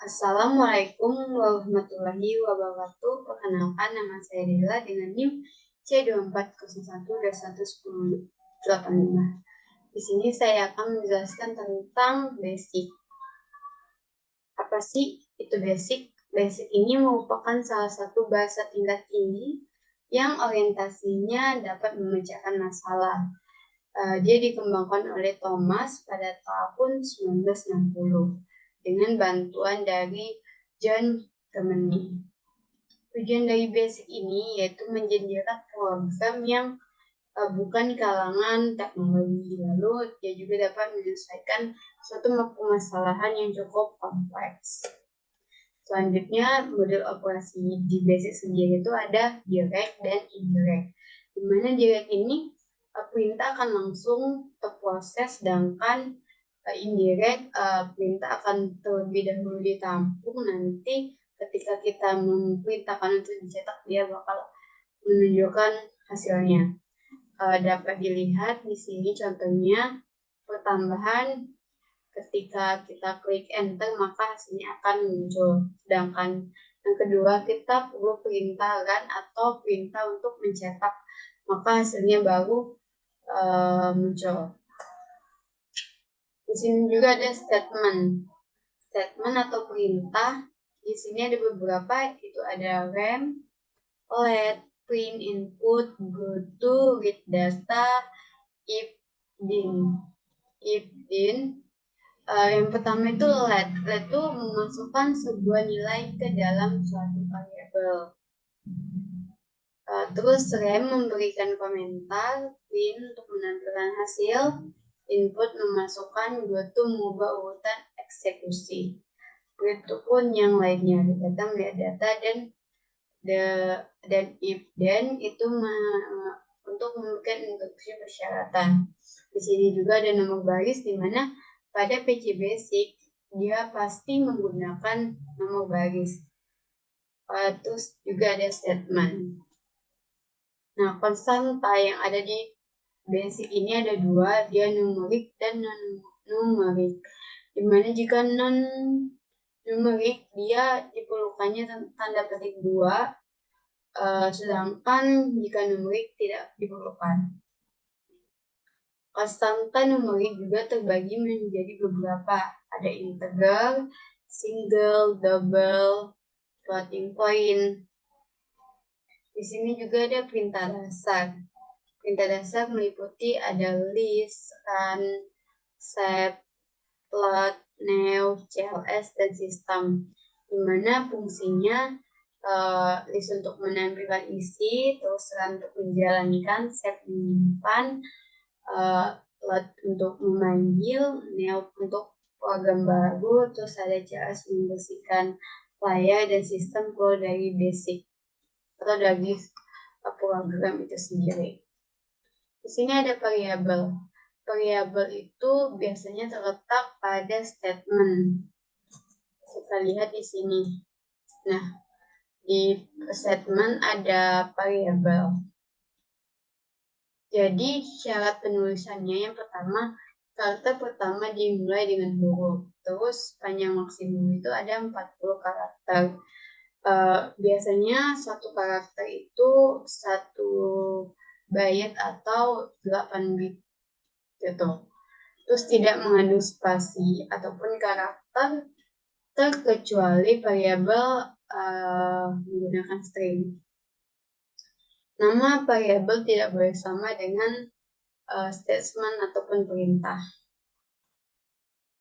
Assalamualaikum warahmatullahi wabarakatuh. Perkenalkan, nama saya Dela dengan NIM C2401211085. Di sini saya akan menjelaskan tentang basic. Apa sih itu basic? Basic ini merupakan salah satu bahasa tingkat tinggi yang orientasinya dapat memecahkan masalah. Dia dikembangkan oleh Thomas pada tahun 1960 dengan bantuan dari John Gemini. Tujuan dari basic ini yaitu menjadikan program yang bukan kalangan teknologi, lalu dia juga dapat menyelesaikan suatu permasalahan yang cukup kompleks. Selanjutnya, model operasi di basic sendiri itu ada direct dan indirect. Di mana direct ini perintah akan langsung terproses, sedangkan indirect perintah akan terlebih dahulu ditampung, nanti ketika kita memerintahkan untuk dicetak dia bakal menunjukkan hasilnya. Dapat dilihat di sini contohnya pertambahan, ketika kita klik enter maka hasilnya akan muncul. Sedangkan yang kedua, kita perlu perintah run atau perintah untuk mencetak, maka hasilnya baru muncul. Di sini juga ada statement. Statement atau perintah. Di sini ada beberapa, itu ada rem, let, print input, go to, read data, if din. Yang pertama itu let. Let itu memasukkan sebuah nilai ke dalam suatu variabel. Terus rem memberikan komentar, print untuk menampilkan hasil, input memasukkan, go to mengubah urutan eksekusi. Begitu pun yang lainnya, data melihat data, dan if then itu untuk memberikan instruksi persyaratan. Di sini juga ada nomor baris, di mana pada PC Basic dia pasti menggunakan nomor baris. Terus juga ada statement. Nah, konstanta yang ada di basic ini ada dua, dia numerik dan non-numerik. Dimana jika non-numerik dia diperlukannya tanda petik 2, sedangkan jika numerik tidak diperlukan. Konstanta numerik juga terbagi menjadi beberapa, ada integer, single, double, floating point. Di sini juga ada perintah dasar. Perintah dasar meliputi ada list, run, set, plot, new, cls, dan system. Di mana fungsinya list untuk menampilkan isi, terus run untuk menjalankan, set menyimpan, plot untuk memanggil, new untuk program baru, terus ada cls membersihkan layar, dan sistem keluar dari basic atau dari program itu sendiri. Di sini ada variabel. Variabel itu biasanya terletak pada statement. Kita lihat di sini. Nah, di statement ada variabel. Jadi syarat penulisannya yang pertama, karakter pertama dimulai dengan huruf. Terus panjang maksimum itu ada 40 karakter. Biasanya satu karakter itu 1 byte atau 8 bit gitu. Terus tidak mengandung spasi ataupun karakter terkecuali variabel menggunakan string. Nama variabel tidak boleh sama dengan statement ataupun perintah.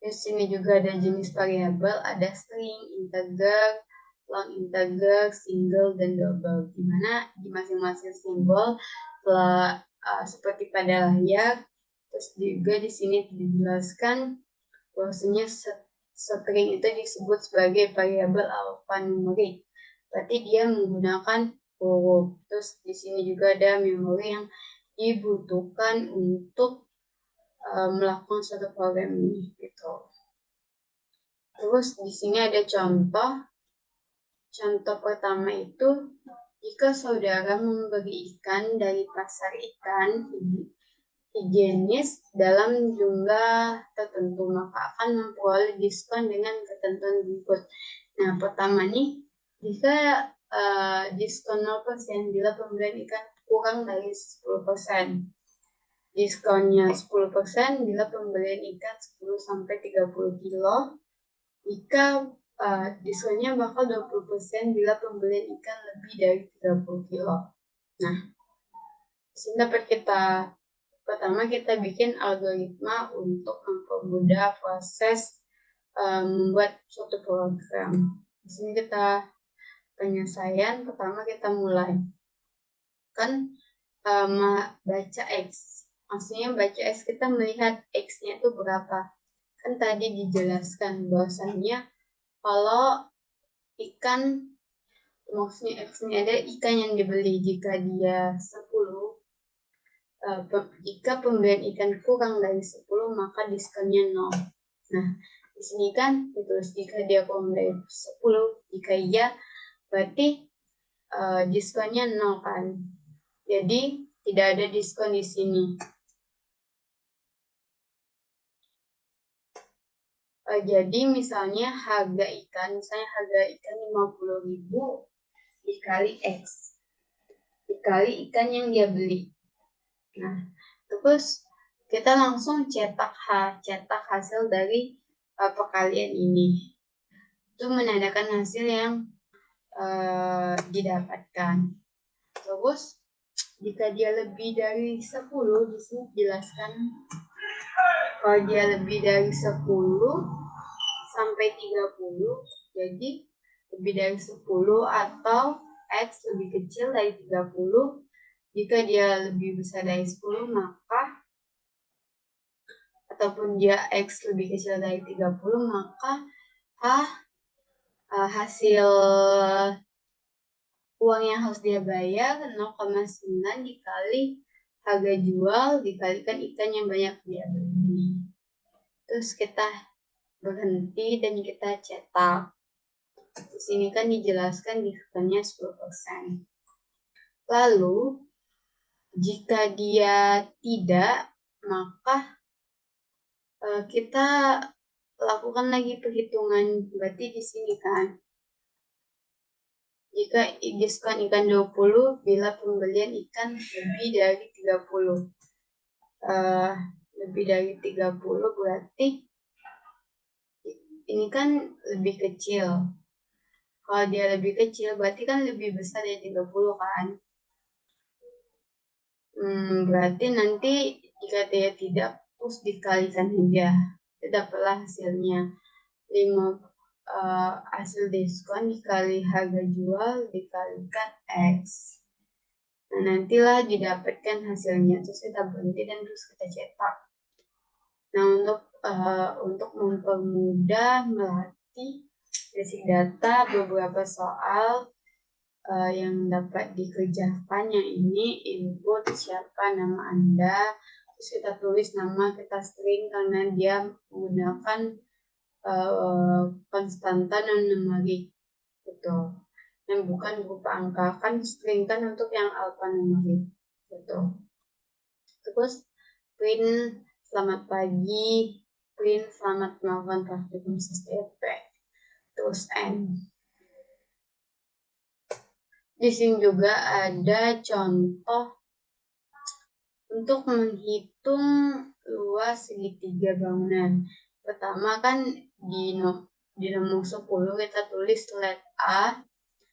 Di sini juga ada jenis variabel, ada string, integer, long integer, single, dan double. Di mana di masing-masing simbol telah seperti pada layar. Terus juga di sini dijelaskan bahwasanya string itu disebut sebagai variabel alphanumerik. Berarti dia menggunakan huruf. Terus di sini juga ada memori yang dibutuhkan untuk melakukan suatu program ini gitu. Terus di sini ada contoh. Contoh pertama itu, jika saudara membeli ikan dari pasar ikan, higienis dalam jumlah tertentu, maka akan memperoleh diskon dengan ketentuan berikut. Nah, pertama nih, jika diskon 0% bila pembelian ikan kurang dari 10%. Diskonnya 10% bila pembelian ikan 10-30 kilo. Jika diskonnya bakal 20% bila pembelian ikan lebih dari 30 kilo. Nah, di sini dapat pertama kita bikin algoritma untuk mempermudah proses membuat suatu program. Di sini kita penyelesaian, pertama kita mulai. Kan baca X. Maksudnya baca X kita melihat X-nya itu berapa. Kan tadi dijelaskan bahwasannya kalau ikan, maksudnya X-nya ada ikan yang dibeli, jika dia 10, jika pembelian ikan kurang dari 10 maka diskonnya 0. Nah, di sini kan ditulis jika dia kurang dari 10, jika iya berarti diskonnya 0 kan. Jadi tidak ada diskon di sini. Jadi misalnya harga ikan 50.000 dikali X. Dikali ikan yang dia beli. Nah, terus kita langsung cetak hasil dari perkalian ini. Itu menandakan hasil yang didapatkan. Terus jika dia lebih dari 10, di sini dijelaskan kalau dia lebih dari 10 sampai 30, jadi lebih dari 10 atau X lebih kecil dari 30, jika dia lebih besar dari 10 maka, ataupun dia X lebih kecil dari 30 maka hasil uang yang harus dia bayar 0,9 dikali harga jual dikalikan ikan yang banyak dia beli. Terus kita berhenti dan kita cetak. Di sini kan dijelaskan diskonnya 10%. Lalu jika dia tidak, maka kita lakukan lagi perhitungan. Berarti di sini kan, jika diskon ikan 20 bila pembelian ikan lebih dari 30. Lebih dari 30 berarti ini kan lebih kecil. Kalau dia lebih kecil berarti kan lebih besar dari 30 kan. Berarti nanti jika dia tidak, terus dikalikan aja. Itu dapatlah hasilnya. Hasil diskon dikali harga jual dikalikan X. Nah, nantilah didapatkan hasilnya. Terus kita berhenti dan terus kita cetak. Nah, untuk mempermudah melatih basic data, beberapa soal yang dapat dikerjakan yang ini input siapa nama Anda, terus kita tulis nama, kita string karena dia menggunakan konstanta non numerik gitu, yang bukan berupa angka. Kan string kan untuk yang alfanumerik gitu. Terus print selamat pagi, print selamat melakukan praktikum STP, terus N. Di sini juga ada contoh untuk menghitung luas segitiga bangunan. Pertama kan di nomor 10 kita tulis let A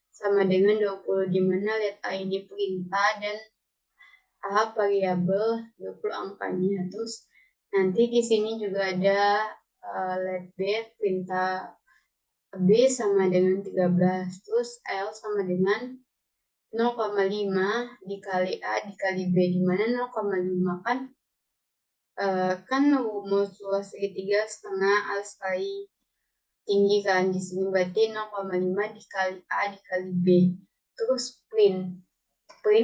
sama dengan 20, di mana let A ini perintah dan A variabel 20 angkanya. Terus nanti di sini juga ada let B, perintah B sama dengan 13. Terus L sama dengan 0,5 dikali A dikali B, di mana 0,5 kan rumus luas segitiga setengah A sekali tinggi kan. Di sini berarti 0,5 dikali A dikali B. Terus print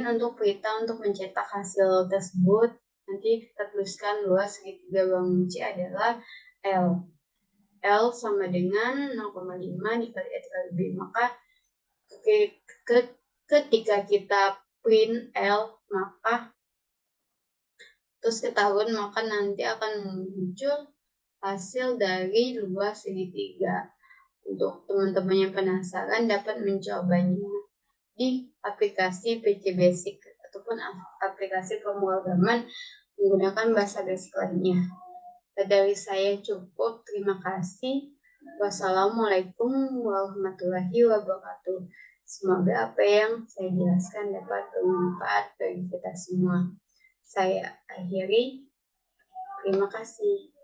untuk perintah untuk mencetak hasil tersebut. Nanti kita tuliskan luas segitiga bangun C adalah L. L sama dengan 0,5 dikali A dikali B. Maka ketika kita print L, maka terus ketahuan maka nanti akan muncul hasil dari luas segitiga. Untuk teman-teman yang penasaran dapat mencobanya di aplikasi PC Basic ataupun aplikasi pemrograman menggunakan bahasa basic lainnya. Dari saya cukup, terima kasih. Wassalamualaikum warahmatullahi wabarakatuh. Semoga apa yang saya jelaskan dapat bermanfaat bagi kita semua. Saya akhiri. Terima kasih.